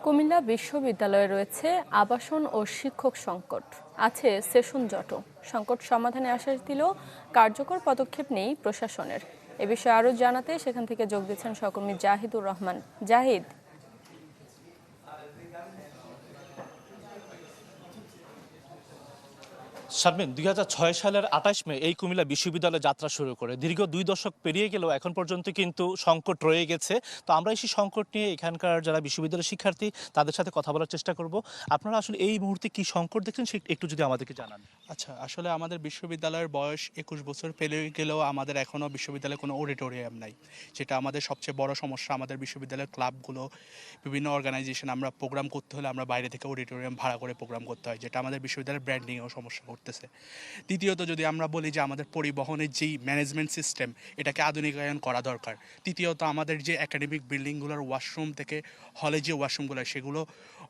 কুমিল্লা বিশ্ববিদ্যালয়ে রয়েছে আবাসন ও শিক্ষক সংকট, আছে সেশন জটও। সংকট সমাধানে আশ্বাস দিলেও কার্যকর পদক্ষেপ নেই প্রশাসনের। এ বিষয়ে আরও জানাতে সেখান থেকে যোগ দিচ্ছেন সহকর্মী জাহিদুর রহমান। জাহিদ, শারমিন, 2006 সালের 28 মে এই কুমিল্লা বিশ্ববিদ্যালয়ে যাত্রা শুরু করে দীর্ঘ 2 দশক পেরিয়ে গেলেও এখন পর্যন্ত কিন্তু সংকট রয়ে গেছে। তো আমরা এই সংকট নিয়ে এখানকার যারা বিশ্ববিদ্যালয়ের শিক্ষার্থী তাদের সাথে কথা বলার চেষ্টা করব। আপনারা আসলে এই মুহূর্তে কি সংকট দেখছেন সে একটু যদি আমাদেরকে জানান। আচ্ছা, আসলে আমাদের বিশ্ববিদ্যালয়ের বয়স 21 বছর পেরিয়ে গেলেও আমাদের এখনও বিশ্ববিদ্যালয়ে কোনো অডিটোরিয়াম নাই, যেটা আমাদের সবচেয়ে বড় সমস্যা। আমাদের বিশ্ববিদ্যালয়ের ক্লাবগুলো, বিভিন্ন অর্গানাইজেশন, আমরা প্রোগ্রাম করতে হলে আমরা বাইরে থেকে অডিটোরিয়াম ভাড়া করে প্রোগ্রাম করতে হয়, যেটা আমাদের বিশ্ববিদ্যালয়ের ব্র্যান্ডিংয়েও সমস্যা করতেছে। দ্বিতীয়ত, যদি আমরা বলি যে আমাদের পরিবহনের যেই ম্যানেজমেন্ট সিস্টেম, এটাকে আধুনিকায়ন করা দরকার। তৃতীয়ত, আমাদের যে একাডেমিক বিল্ডিংগুলোর ওয়াশরুম থেকে হলে যে ওয়াশরুমগুলো, সেগুলো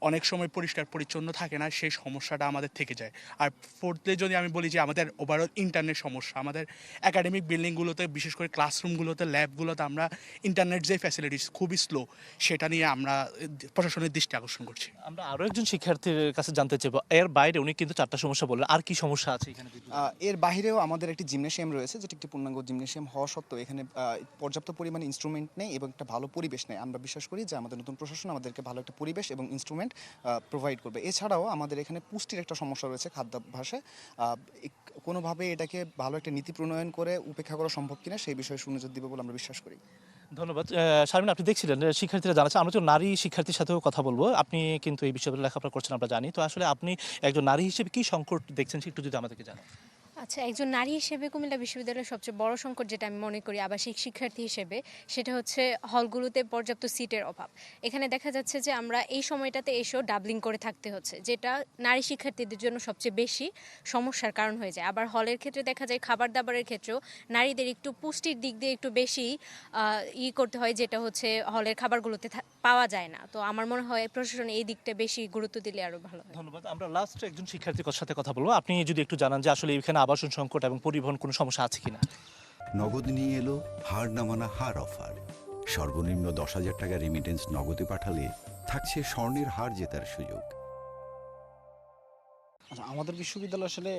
অনেক সময় পরিষ্কার পরিচ্ছন্ন থাকে না, সেই সমস্যাটা আমাদের থেকে যায়। আর ফোর্থে যদি আমি বলি যে আমাদের ওভারঅল ইন্টারনেট সমস্যা, আমাদের একাডেমিক বিল্ডিংগুলোতে, বিশেষ করে ক্লাসরুমগুলোতে, ল্যাবগুলোতে আমরা ইন্টারনেট যে ফ্যাসিলিটিস খুবই স্লো, সেটা নিয়ে আমরা প্রশাসনের দৃষ্টি আকর্ষণ করছি। আমরা আরও একজন শিক্ষার্থীর কাছে জানতে চাইবো, এর বাইরে উনি কিন্তু 4টা সমস্যা বললেন, আর কি সমস্যা আছে এখানে? এর বাহিরেও আমাদের একটি জিমনেশিয়াম রয়েছে, যেটি একটি পূর্ণাঙ্গ জিমনেশিয়াম হওয়া সত্ত্বেও এখানে পর্যাপ্ত পরিমাণে ইনস্ট্রুমেন্ট নেই এবং একটা ভালো পরিবেশ নেই। আমরা বিশ্বাস করি যে আমাদের নতুন প্রশাসন আমাদেরকে ভালো একটা পরিবেশ এবং ইনস্ট্রুমেন্ট প্রোভাইড করবে। এছাড়াও আমাদের এখানে পুষ্টির একটা সমস্যা রয়েছে খাদ্যাভ্যাসে। কোনোভাবে এটাকে ভালো একটা নীতি প্রণয়ন করে উপেক্ষা করা সম্ভব কিনা সেই বিষয়ে সুনজর দিবে বলে আমরা বিশ্বাস করি। ধন্যবাদ। শারমিন, আপনি দেখছিলেন শিক্ষার্থীরা জানাচ্ছে। আমরা তো নারী শিক্ষার্থীর সাথেও কথা বলবো। আপনি কিন্তু এই বিশ্ববিদ্যালয়ে লেখাপড়া করছেন, আমরা জানি। তো আসলে আপনি একজন নারী হিসেবে কি সংকট দেখছেন একটু যদি আমাদেরকে জানান। আচ্ছা, একজন নারী হিসেবে কুমিল্লা বিশ্ববিদ্যালয়ের সবচেয়ে বড় সংকট যেটা আমি মনে করি আবাসিক শিক্ষার্থী হিসেবে, সেটা হচ্ছে হলগুলোতে পর্যাপ্ত সিটের অভাব। এখানে দেখা যাচ্ছে যে আমরা এই সময়টাতে এসেও ডাবলিং করে থাকতে হচ্ছে, যেটা নারী শিক্ষার্থীদের জন্য সবচেয়ে বেশি সমস্যার কারণ হয়ে যায়। আবার হলের ক্ষেত্রে দেখা যায় খাবার দাবারের ক্ষেত্রেও নারীদের একটু পুষ্টির দিক দিয়ে একটু বেশি করতে হয়, যেটা হচ্ছে হলের খাবারগুলোতে পাওয়া যায় না। তো আমার মনে হয় প্রশাসন এই দিকটা বেশি গুরুত্ব দিলে আরো ভালো হয়। ধন্যবাদ। আমরা লাস্ট একজন শিক্ষার্থীর সাথে কথা বলবো। আপনি যদি একটু জানান যে আসলে এখানে আবাসন সংকট এবং পরিবহন কোনো সমস্যা আছে কিনা। নগদ নিয়ে এলো হার না মানা হার অফার। সর্বনিম্ন 10,000 টাকা রেমিটেন্স নগদে পাঠালে থাকছে স্বর্ণের হার জেতার সুযোগ। আচ্ছা, আমাদের বিশ্ববিদ্যালয় আসলে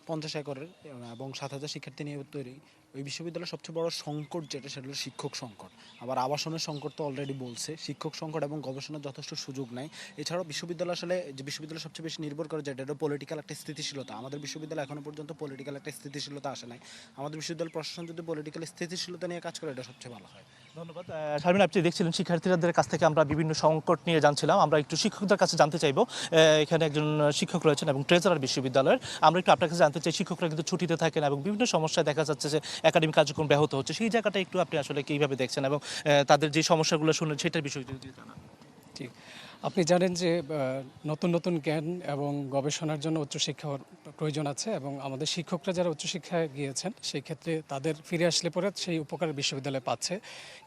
50 একরের এবং 7,000 শিক্ষার্থী নিয়ে তৈরি। ওই বিশ্ববিদ্যালয়ের সবচেয়ে বড় সংকট যেটা, সেটা হলো শিক্ষক সংকট। আবার আবাসনের সংকট তো অলরেডি বলছে, শিক্ষক সংকট এবং গবেষণার যথেষ্ট সুযোগ নাই। এছাড়াও বিশ্ববিদ্যালয় আসলে যে বিষয়বিদ্যালয় সবচেয়ে বেশি নির্ভর করে যেটা, এটা পলিটিক্যাল একটা স্থিতিশীলতা। আমাদের বিশ্ববিদ্যালয় এখনো পর্যন্ত পলিটিক্যাল একটা স্থিতিশীলতা আসে নাই। আমাদের বিশ্ববিদ্যালয় প্রশাসন যদি পলিটিক্যাল স্থিতিশীলতা নিয়ে কাজ করে, এটা সবচেয়ে ভালো হয়। ধন্যবাদ। শারমিন, আপনি দেখছিলেন শিক্ষার্থীদের কাছ থেকে আমরা বিভিন্ন সংকট নিয়ে জানছিলাম। আমরা একটু শিক্ষকদের কাছে জানতে চাইবো। এখানে একজন শিক্ষক রয়েছেন এবং ট্রেজারার বিশ্ববিদ্যালয়ের। আমরা একটু আপনার কাছে জানতে চাই, শিক্ষকরা কিন্তু ছুটিতে থাকেন এবং বিভিন্ন সমস্যায় দেখা যাচ্ছে যে একাডেমিক কার্যক্রম ব্যাহত হচ্ছে। সেই জায়গাটা একটু আপনি আসলে কীভাবে দেখছেন এবং তাদের যে সমস্যাগুলো শুনলেন সেটার বিষয়ে যদি জানান। ঠিক, আপনি জানেন যে নতুন নতুন জ্ঞান এবং গবেষণার জন্য উচ্চশিক্ষার প্রয়োজন আছে এবং আমাদের শিক্ষকরা যারা উচ্চশিক্ষায় গিয়েছেন সেই ক্ষেত্রে তাদের ফিরে আসলে পরে সেই উপকার বিশ্ববিদ্যালয় পাচ্ছে।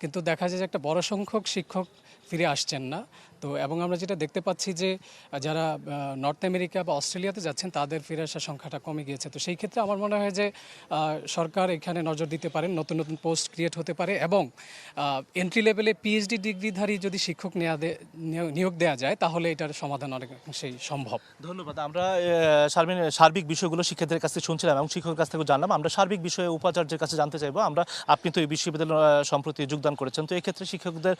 কিন্তু দেখা যায় যে একটা বড় সংখ্যক শিক্ষক ফিরে আসছেন না। তো এবং আমরা যেটা দেখতে পাচ্ছি যে যারা নর্থ আমেরিকা বা অস্ট্রেলিয়াতে যাচ্ছেন তাদের ফিরে আসার সংখ্যাটা কমে গিয়েছে। তো সেই ক্ষেত্রে আমার মনে হয় যে সরকার এখানে নজর দিতে পারেন, নতুন নতুন পোস্ট ক্রিয়েট হতে পারে এবং এন্ট্রি লেভেলে পিএইচডি ডিগ্রিধারী যদি শিক্ষক নিয়োগ দেওয়া যায় তাহলে এটার সমাধান অনেকাংশেই সম্ভব। ধন্যবাদ। আমরা শারমিন সার্বিক বিষয়গুলো শিক্ষার্থীদের কাছ থেকে শুনছিলাম এবং শিক্ষকের কাছ থেকে জানলাম। আমরা সার্বিক বিষয়ে উপাচার্যের কাছে জানতে চাইবো। আপনি তো এই বিশ্ববিদ্যালয় সম্প্রতি যোগদান করেছেন, তো এক্ষেত্রে শিক্ষকদের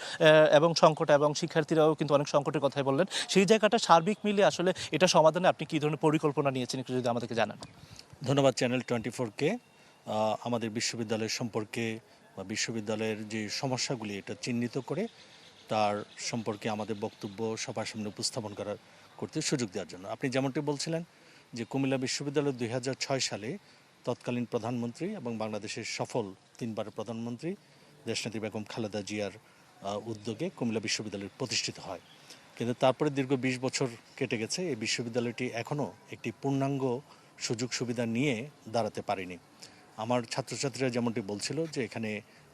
এবং সংকট এবং শিক্ষার্থীরাও কিন্তু অনেক সংকটের কথাই বললেন। সেই জায়গাটা সার্বিক মিলে আসলে এটা সমাধানে আপনি কী ধরনের পরিকল্পনা নিয়েছেন একটু যদি আমাদেরকে জানান। ধন্যবাদ চ্যানেল 24-কে। আমাদের বিশ্ববিদ্যালয় সম্পর্কে বা বিশ্ববিদ্যালয়ের যে সমস্যাগুলি এটা চিহ্নিত করে তার সম্পর্কে আমাদের বক্তব্য সবার সামনে উপস্থাপন করতে সুযোগ দেওয়ার জন্য। আপনি যেমনটি বলছিলেন যে কুমিল্লা বিশ্ববিদ্যালয় 2006 সালে তৎকালীন প্রধানমন্ত্রী এবং বাংলাদেশের সফল 3বারের প্রধানমন্ত্রী দেশনেত্রী বেগম খালেদা জিয়ার উদ্যোগে কুমিল্লা বিশ্ববিদ্যালয় প্রতিষ্ঠিত হয়। কিন্তু তারপরে দীর্ঘ 20 বছর কেটে গেছে, এই বিশ্ববিদ্যালয়টি এখনও একটি পূর্ণাঙ্গ সুযোগ সুবিধা নিয়ে দাঁড়াতে পারেনি। আমার ছাত্রছাত্রীরা যেমনটি বলছিল যে এখানে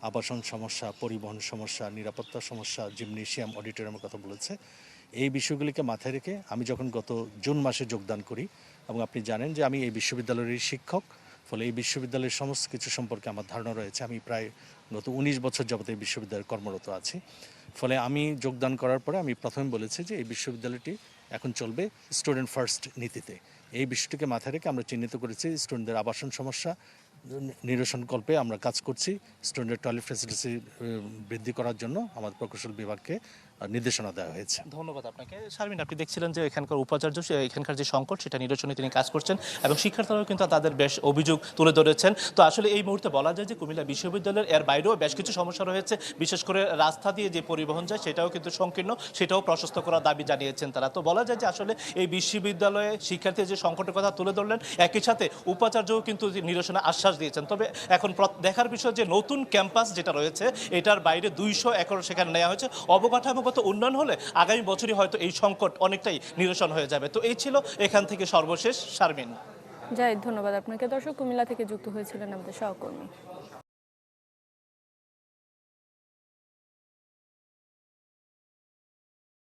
আবাসন সমস্যা, পরিবহন সমস্যা, নিরাপত্তার সমস্যা, জিমনেশিয়াম, অডিটোরিয়ামের কথা বলেছে। এই বিষয়গুলিকে মাথায় রেখে আমি যখন গত জুন মাসে যোগদান করি, এবং আপনি জানেন যে আমি এই বিশ্ববিদ্যালয়ের শিক্ষক, ফলে এই বিশ্ববিদ্যালয়ের সমস্ত কিছু সম্পর্কে আমার ধারণা রয়েছে। আমি প্রায় গত 19 বছর যাবত এই বিশ্ববিদ্যালয়ে কর্মরত আছি। ফলে আমি যোগদান করার পরে আমি প্রথমে বলেছি যে এই বিশ্ববিদ্যালয়টি এখন চলবে স্টুডেন্ট ফার্স্ট নীতিতে। এই বিষয়টিকে মাথায় রেখে আমরা চিহ্নিত করেছি স্টুডেন্টদের আবাসন সমস্যা নিরসনকল্পে আমরা কাজ করছি। স্টুডেন্টের টয়লেট ফ্যাসিলিটি বৃদ্ধি করার জন্য আমাদের প্রকৌশল বিভাগকে নির্দেশনা দেওয়া হয়েছে। ধন্যবাদ আপনাকে। শারমিন, আপনি দেখছিলেন যে এখানকার উপাচার্য এখানকার যে সংকট সেটা নিরসনে তিনি কাজ করছেন এবং শিক্ষার্থীরাও কিন্তু তাদের বেশ অভিযোগ তুলে ধরেছেন। তো আসলে এই মুহূর্তে বলা যায় যে কুমিল্লা বিশ্ববিদ্যালয়ের এর বাইরেও বেশ কিছু সমস্যা রয়েছে, বিশেষ করে রাস্তা দিয়ে যে পরিবহন যায় সেটাও কিন্তু সংকীর্ণ, সেটাও প্রশস্ত করার দাবি জানিয়েছেন তারা। তো বলা যায় যে আসলে এই বিশ্ববিদ্যালয়ে শিক্ষার্থীর যে সংকটের কথা তুলে ধরলেন, একই সাথে উপাচার্যও কিন্তু নিরসনে আশ্বাস দিয়েছেন। তবে এখন দেখার বিষয় যে নতুন ক্যাম্পাস যেটা রয়েছে এটার বাইরে 200 একর সেখানে নেওয়া হয়েছে। অবকাঠামোগত উন্নয়ন হলে আগামী বছরই হয়তো এই সংকট অনেকটাই নিরসন হয়ে যাবে। তো এই ছিল এখান থেকে সর্বশেষ। শারমিন। যাই ধন্যবাদ আপনাকে। দর্শক, কুমিল্লা থেকে যুক্ত হয়েছিলেন আমাদের সহকর্মী।